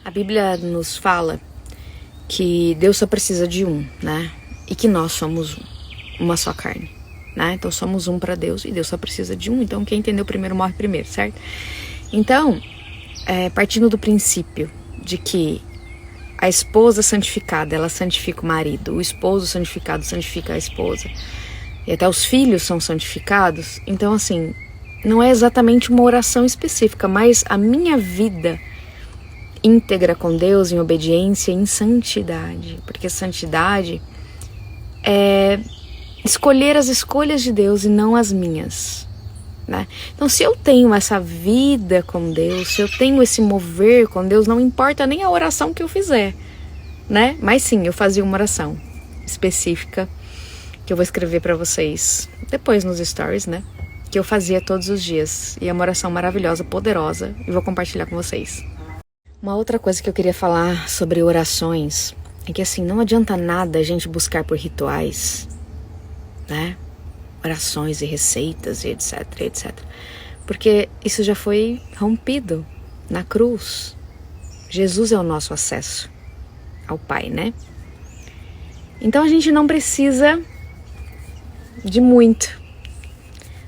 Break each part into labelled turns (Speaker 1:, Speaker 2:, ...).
Speaker 1: A Bíblia nos fala que Deus só precisa de um, né? E que nós somos uma só carne, né? Então somos um para Deus e Deus só precisa de um. Então quem entendeu primeiro morre primeiro, certo? Então, partindo do princípio de que a esposa santificada, ela santifica o marido, o esposo santificado santifica a esposa, e até os filhos são santificados. Então, assim, não é exatamente uma oração específica, mas a minha vida íntegra com Deus, em obediência, em santidade. Porque santidade é escolher as escolhas de Deus e não as minhas, né? Então, se eu tenho essa vida com Deus, se eu tenho esse mover com Deus, não importa nem a oração que eu fizer, né? Mas sim, eu fazia uma oração específica que eu vou escrever para vocês depois nos stories, né? Que eu fazia todos os dias. E é uma oração maravilhosa, poderosa, e vou compartilhar com vocês. Uma outra coisa que eu queria falar sobre orações é que, assim, não adianta nada a gente buscar por rituais, né? Orações e receitas e etc, etc. Porque isso já foi rompido na cruz. Jesus é o nosso acesso ao Pai, né? Então a gente não precisa de muito.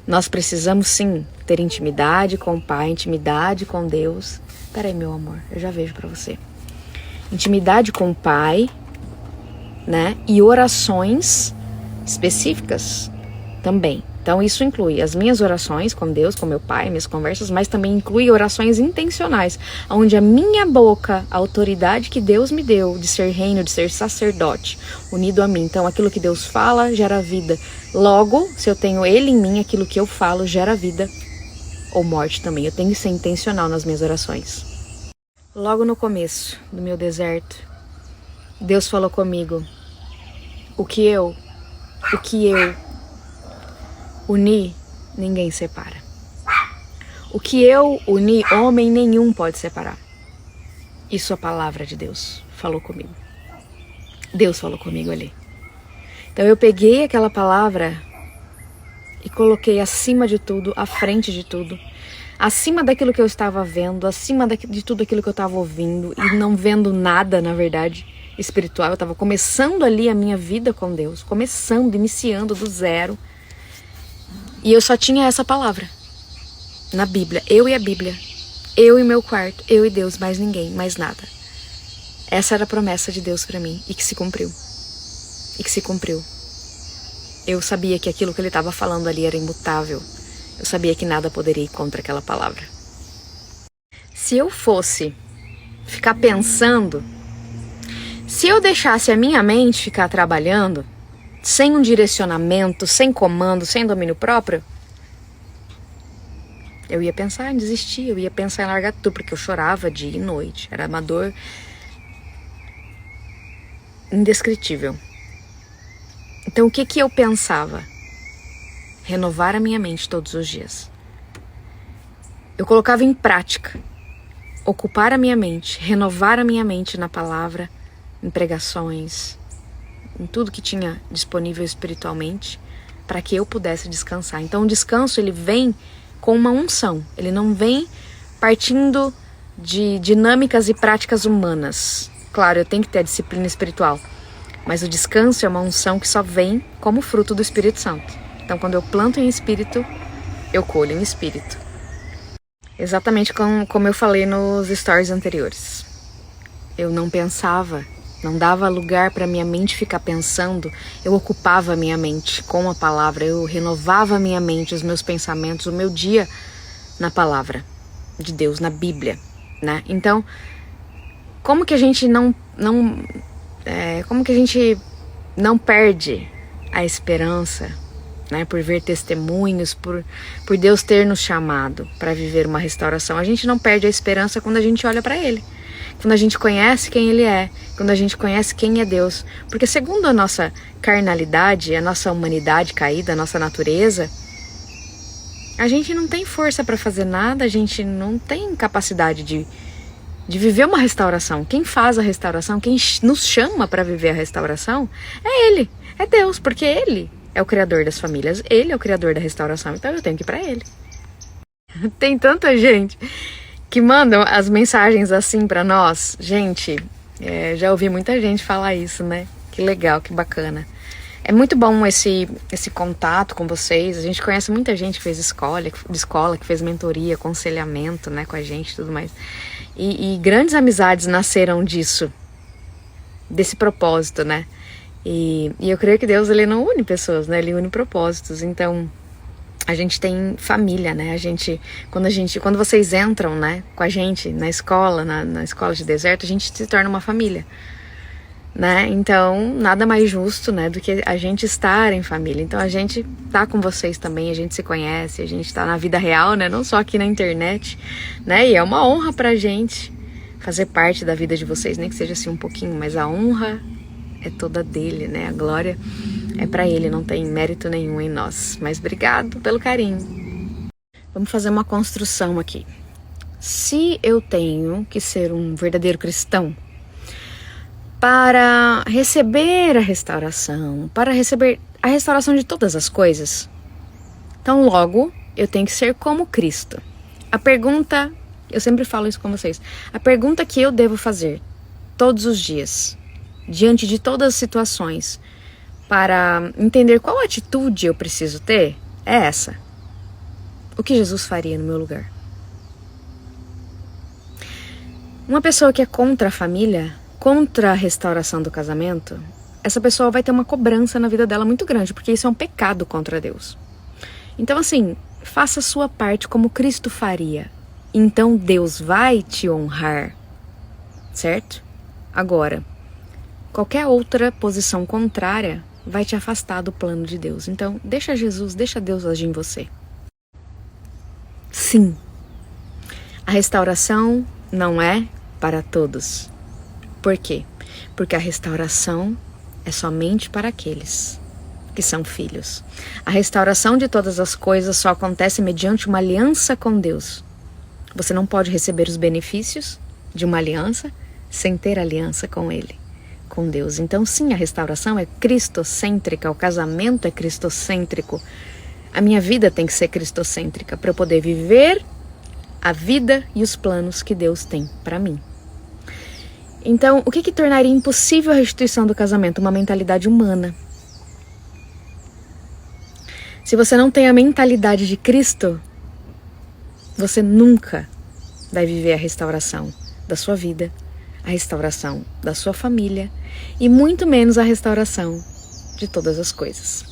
Speaker 1: Nós precisamos sim ter intimidade com o Pai, intimidade com Deus. Peraí, meu amor, eu já vejo pra você. Intimidade com o Pai, né? E orações específicas também. Então isso inclui as minhas orações com Deus, com meu Pai, minhas conversas, mas também inclui orações intencionais, onde a minha boca, a autoridade que Deus me deu de ser reino, de ser sacerdote, unido a mim. Então aquilo que Deus fala gera vida. Logo, se eu tenho Ele em mim, aquilo que eu falo gera vida ou morte também. Eu tenho que ser intencional nas minhas orações. Logo no começo do meu deserto, Deus falou comigo: o que eu uni, ninguém separa. O que eu uni, homem nenhum pode separar. Isso a palavra de Deus falou comigo. Deus falou comigo ali. Então eu peguei aquela palavra e coloquei acima de tudo, à frente de tudo, acima daquilo que eu estava vendo, acima de tudo aquilo que eu estava ouvindo e não vendo nada, na verdade, espiritual. Eu estava começando ali a minha vida com Deus, iniciando do zero. E eu só tinha essa palavra na Bíblia, eu e a Bíblia, eu e meu quarto, eu e Deus, mais ninguém, mais nada. Essa era a promessa de Deus para mim e que se cumpriu. Eu sabia que aquilo que ele estava falando ali era imutável. Eu sabia que nada poderia ir contra aquela palavra. Se eu fosse ficar pensando, se eu deixasse a minha mente ficar trabalhando, sem um direcionamento, sem comando, sem domínio próprio, eu ia pensar em desistir, eu ia pensar em largar tudo, porque eu chorava dia e noite. Era uma dor indescritível. Então o que eu pensava? Renovar a minha mente todos os dias. Eu colocava em prática, ocupar a minha mente, renovar a minha mente na palavra, em pregações, em tudo que tinha disponível espiritualmente, para que eu pudesse descansar. Então o descanso, ele vem com uma unção, ele não vem partindo de dinâmicas e práticas humanas. Claro, eu tenho que ter a disciplina espiritual, mas o descanso é uma unção que só vem como fruto do Espírito Santo. Então quando eu planto em espírito, eu colho em espírito. Exatamente como eu falei nos stories anteriores. Eu não pensava, não dava lugar para minha mente ficar pensando. Eu ocupava a minha mente com a palavra, eu renovava a minha mente, os meus pensamentos, o meu dia na palavra de Deus, na Bíblia, né? Então, como que a gente não perde a esperança, né? Por ver testemunhos, por Deus ter nos chamado para viver uma restauração. A gente não perde a esperança quando a gente olha para Ele. Quando a gente conhece quem Ele é, quando a gente conhece quem é Deus. Porque segundo a nossa carnalidade, a nossa humanidade caída, a nossa natureza, a gente não tem força para fazer nada, a gente não tem capacidade de viver uma restauração. Quem faz a restauração, quem nos chama para viver a restauração, é Ele, é Deus, porque Ele é o Criador das famílias, Ele é o Criador da restauração, então eu tenho que ir para Ele. Tem tanta gente que mandam as mensagens assim pra nós. Gente, já ouvi muita gente falar isso, né? Que legal, que bacana. É muito bom esse contato com vocês. A gente conhece muita gente que fez escola, que fez mentoria, aconselhamento, né, com a gente e tudo mais. E grandes amizades nasceram disso, desse propósito, né? E eu creio que Deus, ele não une pessoas, né? Ele une propósitos. Então, a gente tem família, né? Quando vocês entram, né, com a gente na escola, na escola de deserto, a gente se torna uma família, né? Então, nada mais justo, né, do que a gente estar em família. Então, a gente tá com vocês também, a gente se conhece, a gente tá na vida real, né? Não só aqui na internet, né? E é uma honra pra gente fazer parte da vida de vocês, nem que seja assim um pouquinho, mas a honra é toda dele, né? A glória é pra ele, não tem mérito nenhum em nós. Mas obrigado pelo carinho. Vamos fazer uma construção aqui. Se eu tenho que ser um verdadeiro cristão para receber a restauração, para receber a restauração de todas as coisas, então logo eu tenho que ser como Cristo. A pergunta, eu sempre falo isso com vocês, a pergunta que eu devo fazer todos os dias, diante de todas as situações, para entender qual atitude eu preciso ter, é essa: o que Jesus faria no meu lugar? Uma pessoa que é contra a família, contra a restauração do casamento, essa pessoa vai ter uma cobrança na vida dela muito grande, porque isso é um pecado contra Deus. Então, assim, faça a sua parte como Cristo faria. Então Deus vai te honrar, certo? Agora, qualquer outra posição contrária vai te afastar do plano de Deus. Então, deixa Deus agir em você. Sim, a restauração não é para todos. Por quê? Porque a restauração é somente para aqueles que são filhos. A restauração de todas as coisas só acontece mediante uma aliança com Deus. Você não pode receber os benefícios de uma aliança sem ter aliança com Ele, com Deus. Então, sim, a restauração é cristocêntrica, o casamento é cristocêntrico. A minha vida tem que ser cristocêntrica para eu poder viver a vida e os planos que Deus tem para mim. Então, o que tornaria impossível a restituição do casamento? Uma mentalidade humana. Se você não tem a mentalidade de Cristo, você nunca vai viver a restauração da sua vida, a restauração da sua família e muito menos a restauração de todas as coisas.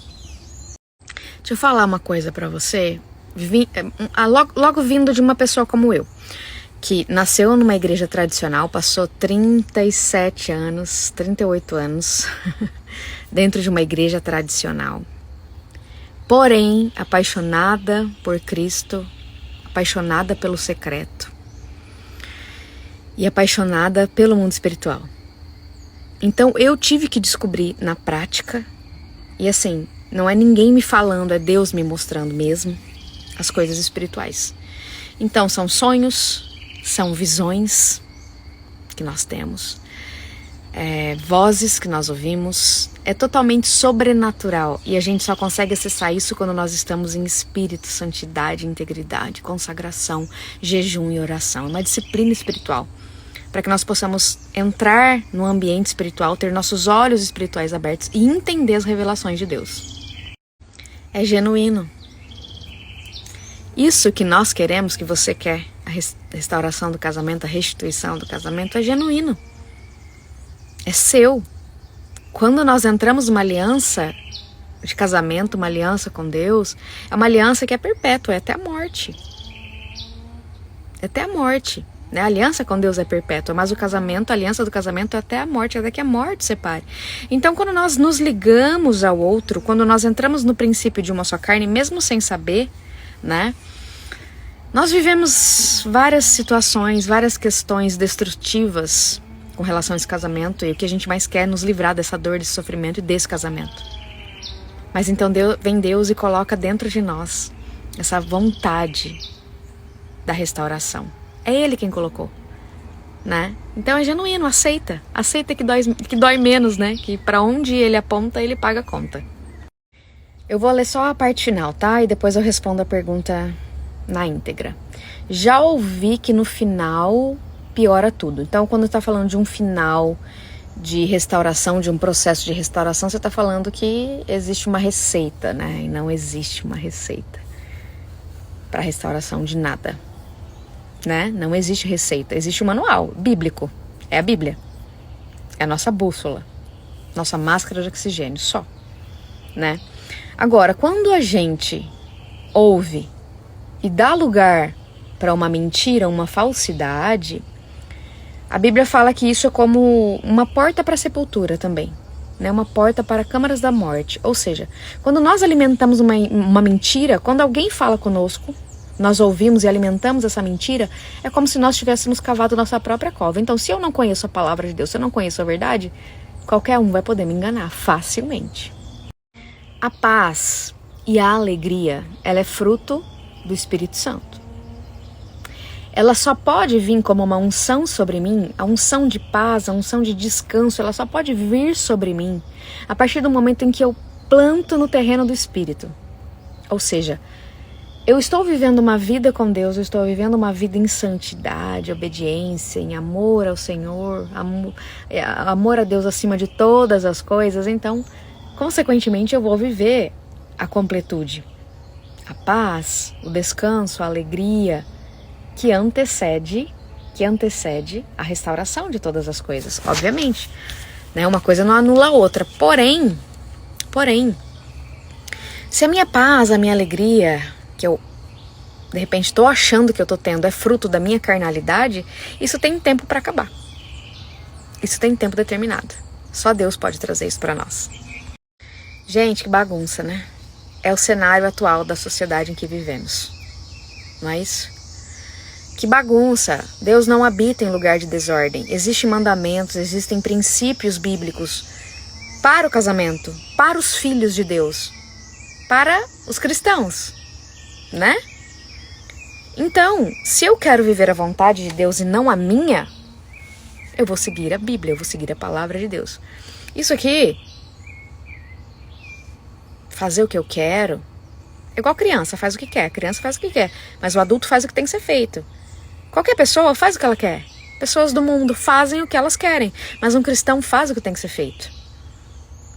Speaker 1: Deixa eu falar uma coisa pra você, logo vindo de uma pessoa como eu, que nasceu numa igreja tradicional, passou 37 anos, 38 anos dentro de uma igreja tradicional. Porém, apaixonada por Cristo, apaixonada pelo secreto e apaixonada pelo mundo espiritual. Então eu tive que descobrir na prática, e assim, não é ninguém me falando, é Deus me mostrando mesmo as coisas espirituais. Então são sonhos, são visões que nós temos, vozes que nós ouvimos, é totalmente sobrenatural e a gente só consegue acessar isso quando nós estamos em espírito, santidade, integridade, consagração, jejum e oração. É uma disciplina espiritual para que nós possamos entrar no ambiente espiritual, ter nossos olhos espirituais abertos e entender as revelações de Deus. É genuíno. Isso que nós queremos, que você quer, a restauração do casamento, a restituição do casamento, é genuíno. É seu. Quando nós entramos numa aliança de casamento, uma aliança com Deus, é uma aliança que é perpétua, é até a morte. É até a morte. Né? A aliança com Deus é perpétua, mas o casamento, a aliança do casamento é até a morte, até que a morte separe. Então, quando nós nos ligamos ao outro, quando nós entramos no princípio de uma só carne, mesmo sem saber, né? Nós vivemos várias situações, várias questões destrutivas com relação a esse casamento, e o que a gente mais quer é nos livrar dessa dor, desse sofrimento e desse casamento. Mas então vem Deus e coloca dentro de nós essa vontade da restauração. É Ele quem colocou, né? Então é genuíno, aceita que dói menos, né? Que para onde Ele aponta, Ele paga a conta. Eu vou ler só a parte final, tá? E depois eu respondo a pergunta na íntegra. Já ouvi que no final piora tudo. Então, quando está falando de um final de restauração, de um processo de restauração, você está falando que existe uma receita, né? E não existe uma receita para restauração de nada, né? Não existe receita, existe um manual bíblico, é a Bíblia, é a nossa bússola, nossa máscara de oxigênio, só, né? Agora, quando a gente ouve e dá lugar para uma mentira, uma falsidade, a Bíblia fala que isso é como uma porta para a sepultura também, né? Uma porta para câmaras da morte. Ou seja, quando nós alimentamos uma mentira, quando alguém fala conosco, nós ouvimos e alimentamos essa mentira, é como se nós tivéssemos cavado nossa própria cova. Então, se eu não conheço a palavra de Deus, se eu não conheço a verdade, qualquer um vai poder me enganar facilmente. A paz e a alegria, ela é fruto do Espírito Santo. Ela só pode vir como uma unção sobre mim, a unção de paz, a unção de descanso, ela só pode vir sobre mim a partir do momento em que eu planto no terreno do Espírito. Ou seja, eu estou vivendo uma vida com Deus, eu estou vivendo uma vida em santidade, obediência, em amor ao Senhor, amor a Deus acima de todas as coisas, então, consequentemente, eu vou viver a completude, a paz, o descanso, a alegria, que antecede a restauração de todas as coisas, obviamente, né? Uma coisa não anula a outra, porém, se a minha paz, a minha alegria, que eu de repente estou achando que eu estou tendo, é fruto da minha carnalidade, isso tem tempo para acabar, isso tem tempo determinado, só Deus pode trazer isso para nós. Gente, que bagunça, né? É o cenário atual da sociedade em que vivemos, não é isso? Que bagunça! Deus não habita em lugar de desordem. Existem mandamentos, existem princípios bíblicos para o casamento, para os filhos de Deus, para os cristãos, né? Então, se eu quero viver a vontade de Deus e não a minha, eu vou seguir a Bíblia, eu vou seguir a palavra de Deus. Isso aqui, fazer o que eu quero, é igual criança, faz o que quer, criança faz o que quer, mas o adulto faz o que tem que ser feito. Qualquer pessoa faz o que ela quer. Pessoas do mundo fazem o que elas querem, mas um cristão faz o que tem que ser feito,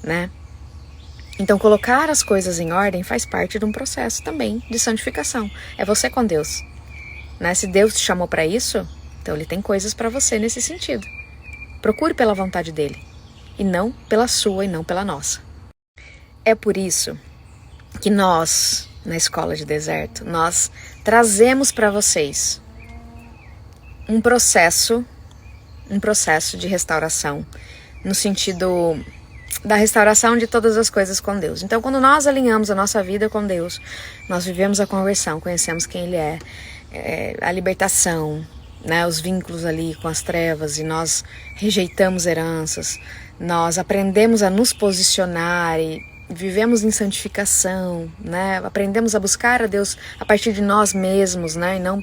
Speaker 1: né? Então, colocar as coisas em ordem faz parte de um processo também de santificação. É você com Deus, né? Se Deus te chamou para isso, então Ele tem coisas para você nesse sentido. Procure pela vontade dEle, e não pela sua e não pela nossa. É por isso que nós, na Escola de Deserto, nós trazemos para vocês um processo de restauração, no sentido da restauração de todas as coisas com Deus. Então, quando nós alinhamos a nossa vida com Deus, nós vivemos a conversão, conhecemos quem Ele é, a libertação, né, os vínculos ali com as trevas, e nós rejeitamos heranças, nós aprendemos a nos posicionar e vivemos em santificação, né, aprendemos a buscar a Deus a partir de nós mesmos, né, e não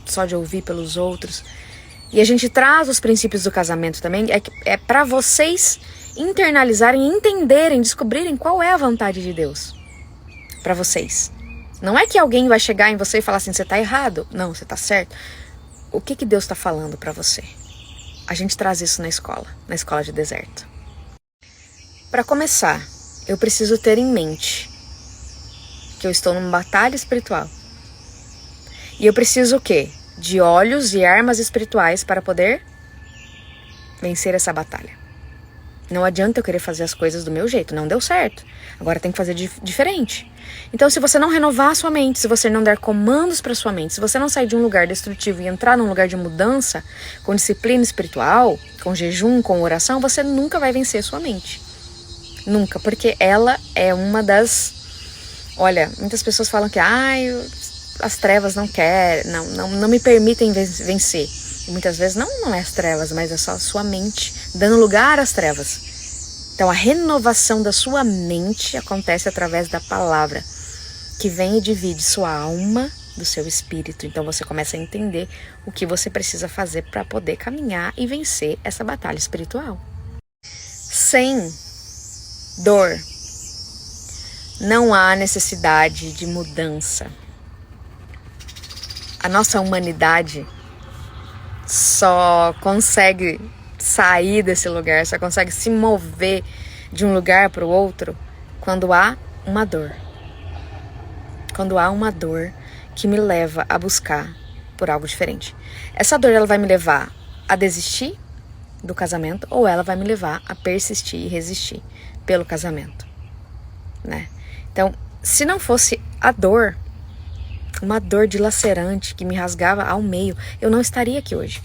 Speaker 1: só de ouvir pelos outros. E a gente traz os princípios do casamento também, é para vocês internalizarem, entenderem, descobrirem qual é a vontade de Deus para vocês. Não é que alguém vai chegar em você e falar assim, você tá errado. Não, você tá certo. O que Deus está falando para você? A gente traz isso na escola de deserto. Para começar, eu preciso ter em mente que eu estou numa batalha espiritual. E eu preciso o quê? De olhos e armas espirituais para poder vencer essa batalha. Não adianta eu querer fazer as coisas do meu jeito, não deu certo. Agora tem que fazer diferente. Então, se você não renovar a sua mente, se você não dar comandos para sua mente, se você não sair de um lugar destrutivo e entrar num lugar de mudança, com disciplina espiritual, com jejum, com oração, você nunca vai vencer a sua mente. Nunca, porque ela é uma das... Olha, muitas pessoas falam que as trevas não me permitem vencer. E muitas vezes não é as trevas, mas é só a sua mente dando lugar às trevas. Então a renovação da sua mente acontece através da palavra, que vem e divide sua alma do seu espírito. Então você começa a entender o que você precisa fazer para poder caminhar e vencer essa batalha espiritual. Sem dor, não há necessidade de mudança. a nossa humanidade só consegue sair desse lugar, só consegue se mover de um lugar para o outro quando há uma dor. Quando há uma dor que me leva a buscar por algo diferente. Essa dor, ela vai me levar a desistir do casamento ou ela vai me levar a persistir e resistir pelo casamento, né? Então, se não fosse a dor, uma dor dilacerante que me rasgava ao meio, eu não estaria aqui hoje.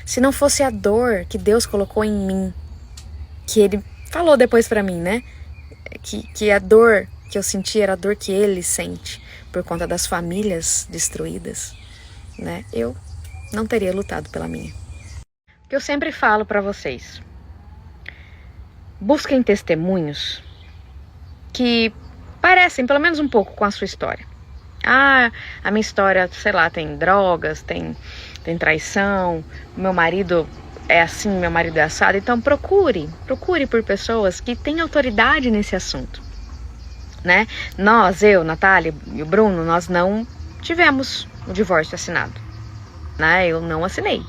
Speaker 1: Se não fosse a dor que Deus colocou em mim, que Ele falou depois pra mim, né? Que a dor que eu senti era a dor que Ele sente por conta das famílias destruídas, né? Eu não teria lutado pela minha. O que eu sempre falo pra vocês: busquem testemunhos que parecem pelo menos um pouco com a sua história. Ah, a minha história, sei lá, tem drogas, tem traição, meu marido é assim, meu marido é assado. Então procure por pessoas que têm autoridade nesse assunto, né? Nós, eu, Natália e o Bruno, nós não tivemos o divórcio assinado, né? Eu não assinei.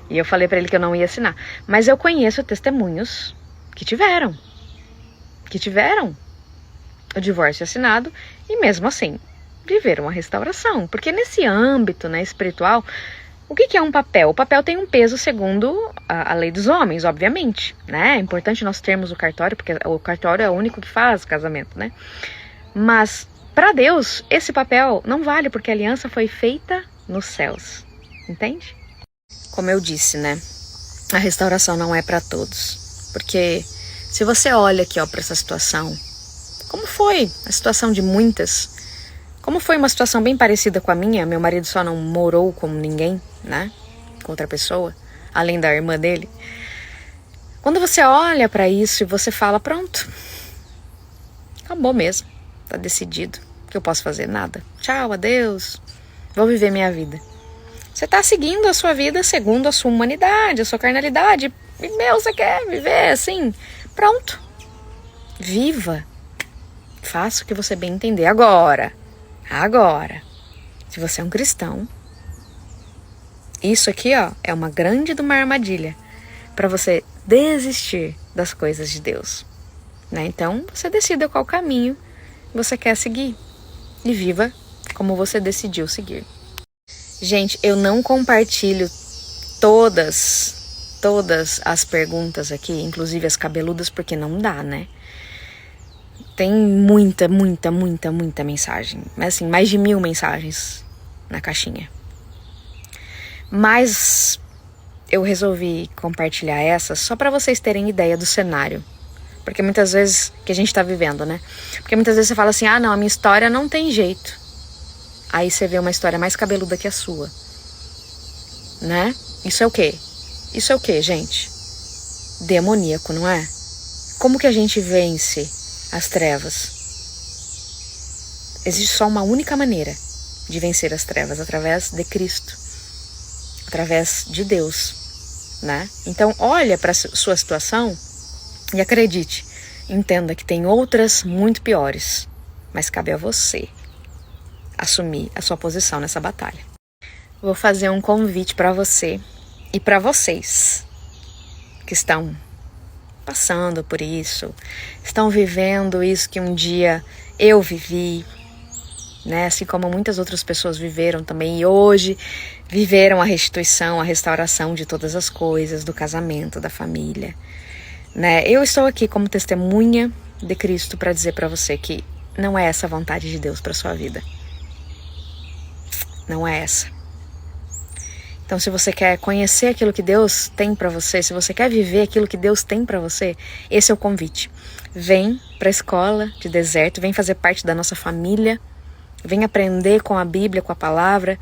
Speaker 1: E eu falei pra ele que eu não ia assinar. Mas eu conheço testemunhos que tiveram o divórcio assinado e mesmo assim viveram a restauração. Porque nesse âmbito, né, espiritual, o que é um papel? O papel tem um peso segundo a lei dos homens, obviamente, né? É importante nós termos o cartório, porque o cartório é o único que faz casamento, né? Mas para Deus, esse papel não vale, porque a aliança foi feita nos céus, entende? Como eu disse, né? A restauração não é para todos. Porque se você olha aqui, ó, para essa situação, como foi a situação de muitas, como foi uma situação bem parecida com a minha, meu marido só não morou com ninguém, né? Com outra pessoa, além da irmã dele. Quando você olha para isso e você fala, pronto, acabou mesmo, tá decidido, o que eu posso fazer? Nada. Tchau, adeus, vou viver minha vida. Você tá seguindo a sua vida segundo a sua humanidade, a sua carnalidade. E, você quer viver assim? Pronto. Viva. Faça o que você bem entender. Agora, se você é um cristão, isso aqui, ó, é uma grande de uma armadilha para você desistir das coisas de Deus, né? Então, você decida qual caminho você quer seguir e viva como você decidiu seguir. Gente, eu não compartilho todas as perguntas aqui, inclusive as cabeludas, porque não dá, né? Tem muita mensagem. Assim, mais de 1000 mensagens na caixinha. Mas eu resolvi compartilhar essas só para vocês terem ideia do cenário. Porque muitas vezes que a gente tá vivendo, né? Porque muitas vezes você fala assim, não, a minha história não tem jeito. Aí você vê uma história mais cabeluda que a sua, né? Isso é o quê? Isso é o quê, gente? Demoníaco, não é? Como que a gente vence as trevas? Existe só uma única maneira de vencer as trevas, através de Cristo, através de Deus, né? Então olha para a sua situação e acredite, entenda que tem outras muito piores, mas cabe a você assumir a sua posição nessa batalha. Vou fazer um convite para você e para vocês que estão passando por isso, estão vivendo isso que um dia eu vivi, né? Assim como muitas outras pessoas viveram também e hoje viveram a restituição, a restauração de todas as coisas, do casamento, da família, né? Eu estou aqui como testemunha de Cristo para dizer para você que não é essa a vontade de Deus para sua vida. Não é essa. Então, se você quer conhecer aquilo que Deus tem para você, se você quer viver aquilo que Deus tem para você, esse é o convite. Vem para a escola de deserto, vem fazer parte da nossa família, vem aprender com a Bíblia, com a palavra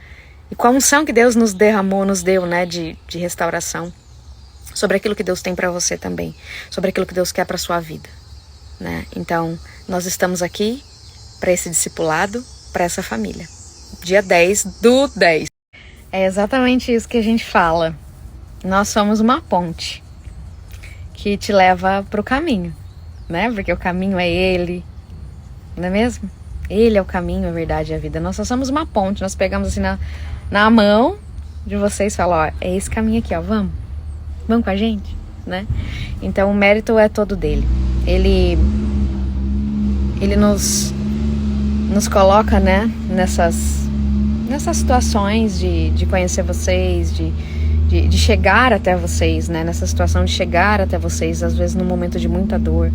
Speaker 1: e com a unção que Deus nos derramou, nos deu, né, de restauração, sobre aquilo que Deus tem para você também, sobre aquilo que Deus quer para sua vida, né? Então, nós estamos aqui para esse discipulado, para essa família. Dia 10/10. É exatamente isso que a gente fala. Nós somos uma ponte que te leva pro caminho, né? Porque o caminho é Ele, não é mesmo? Ele é o caminho, a verdade e a vida. Nós só somos uma ponte. Nós pegamos assim na mão de vocês e falamos, ó, é esse caminho aqui, ó, vamos com a gente, né? Então o mérito é todo dele. Ele nos coloca, né, nessas situações de conhecer vocês, de chegar até vocês, né, nessa situação de chegar até vocês, às vezes num momento de muita dor,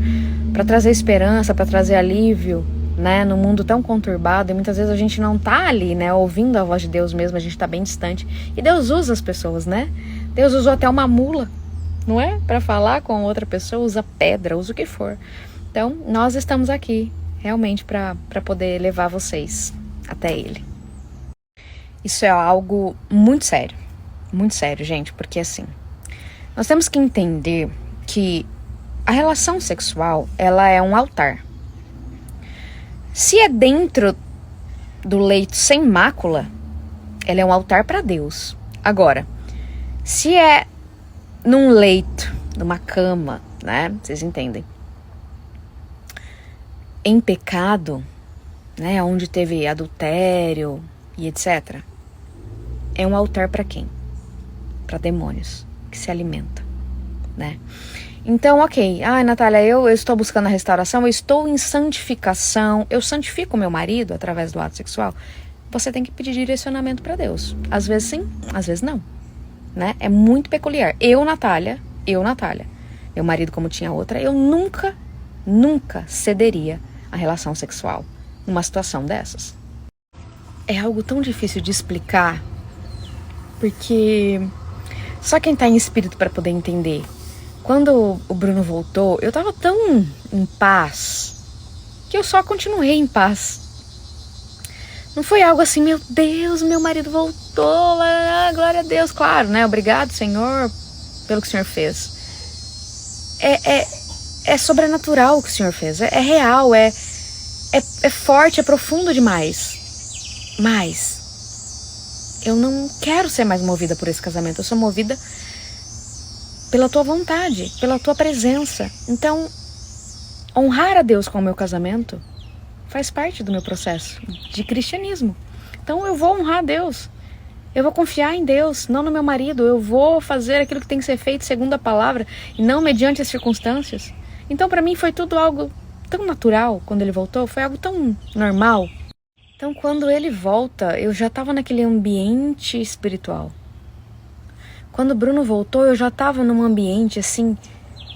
Speaker 1: para trazer esperança, para trazer alívio, né, num mundo tão conturbado, e muitas vezes a gente não tá ali, né, ouvindo a voz de Deus mesmo, a gente tá bem distante, e Deus usa as pessoas, né, Deus usou até uma mula, não é, para falar com outra pessoa, usa pedra, usa o que for. Então, nós estamos aqui, realmente, para poder levar vocês até Ele. Isso é algo muito sério, gente, porque assim, nós temos que entender que a relação sexual, ela é um altar. Se é dentro do leito sem mácula, ela é um altar para Deus. Agora, se é num leito, numa cama, né, vocês entendem, em pecado, né, onde teve adultério e etc., é um altar para quem? Para demônios que se alimentam, né? Então, ok, Natália, eu estou buscando a restauração, eu estou em santificação, eu santifico meu marido através do ato sexual. Você tem que pedir direcionamento para Deus. Às vezes sim, às vezes não, né? É muito peculiar. Eu, Natália, meu marido como tinha outra, eu nunca cederia a relação sexual numa situação dessas. É algo tão difícil de explicar, porque só quem tá em espírito para poder entender. Quando o Bruno voltou, eu tava tão em paz que eu só continuei em paz. Não foi algo assim, meu Deus, meu marido voltou, glória a Deus, claro, né? Obrigado, Senhor, pelo que o Senhor fez. É sobrenatural o que o Senhor fez, é real, é forte, é profundo demais. Mas eu não quero ser mais movida por esse casamento, eu sou movida pela tua vontade, pela tua presença. Então, honrar a Deus com o meu casamento faz parte do meu processo de cristianismo. Então eu vou honrar a Deus, eu vou confiar em Deus, não no meu marido, eu vou fazer aquilo que tem que ser feito segundo a palavra e não mediante as circunstâncias. Então para mim foi tudo algo tão natural quando ele voltou, foi algo tão normal. Então quando ele volta, eu já estava naquele ambiente espiritual. Quando o Bruno voltou, eu já estava num ambiente assim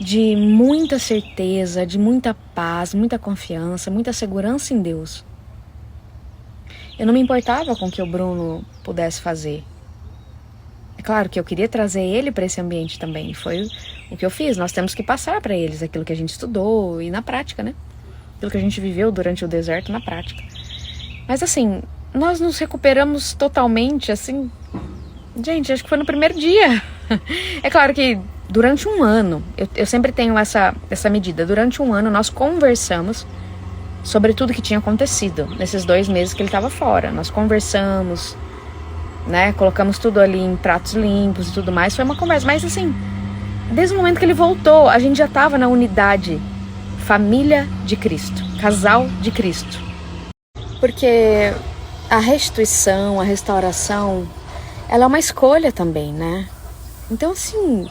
Speaker 1: de muita certeza, de muita paz, muita confiança, muita segurança em Deus. Eu não me importava com o que o Bruno pudesse fazer. É claro que eu queria trazer ele para esse ambiente também, e foi o que eu fiz. Nós temos que passar para eles aquilo que a gente estudou e na prática, né? Aquilo que a gente viveu durante o deserto na prática. Mas assim, nós nos recuperamos totalmente, assim... Gente, acho que foi no primeiro dia. É claro que durante um ano, eu sempre tenho essa medida. Durante um ano nós conversamos sobre tudo que tinha acontecido nesses 2 meses que ele estava fora. Nós conversamos, né? Colocamos tudo ali em pratos limpos e tudo mais. Foi uma conversa, mas assim, desde o momento que ele voltou, a gente já estava na unidade família de Cristo, casal de Cristo. Porque a restituição, a restauração, ela é uma escolha também, né? Então, assim,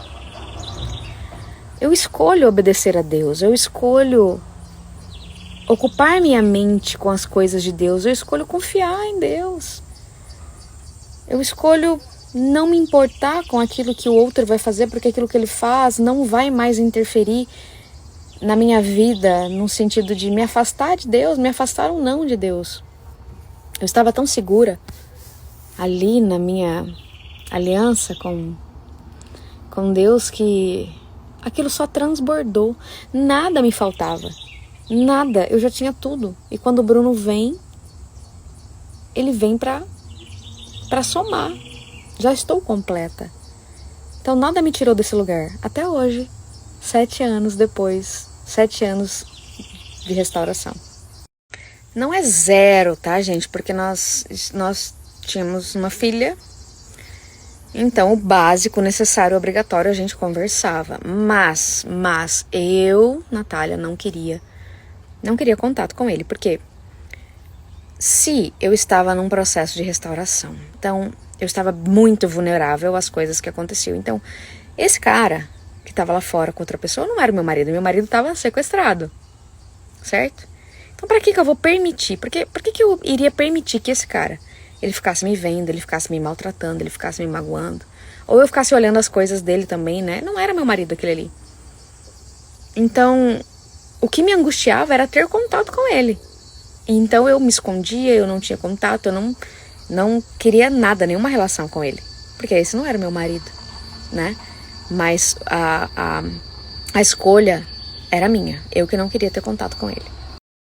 Speaker 1: eu escolho obedecer a Deus, eu escolho ocupar minha mente com as coisas de Deus, eu escolho confiar em Deus. Eu escolho não me importar com aquilo que o outro vai fazer, porque aquilo que ele faz não vai mais interferir na minha vida, no sentido de me afastar de Deus, me afastar ou não de Deus. Eu estava tão segura ali na minha aliança com Deus que aquilo só transbordou. Nada me faltava. Nada. Eu já tinha tudo. E quando o Bruno vem, ele vem pra somar. Já estou completa. Então nada me tirou desse lugar. Até hoje. 7 anos depois. 7 anos de restauração. Não é 0, tá, gente? Porque nós tínhamos uma filha. Então, o básico, necessário, obrigatório, a gente conversava. Mas eu, Natália, não queria contato com ele. Porque se eu estava num processo de restauração. Então, eu estava muito vulnerável às coisas que aconteciam. Então, esse cara que estava lá fora com outra pessoa não era meu marido estava sequestrado, certo? Então, para que eu vou permitir? Por que eu iria permitir que esse cara, ele ficasse me vendo, ele ficasse me maltratando, ele ficasse me magoando? Ou eu ficasse olhando as coisas dele também, né? Não era meu marido aquele ali. Então, o que me angustiava era ter contato com ele. Então eu me escondia, eu não tinha contato, eu não queria nada, nenhuma relação com ele. Porque esse não era meu marido, né? Mas a escolha era minha. Eu que não queria ter contato com ele.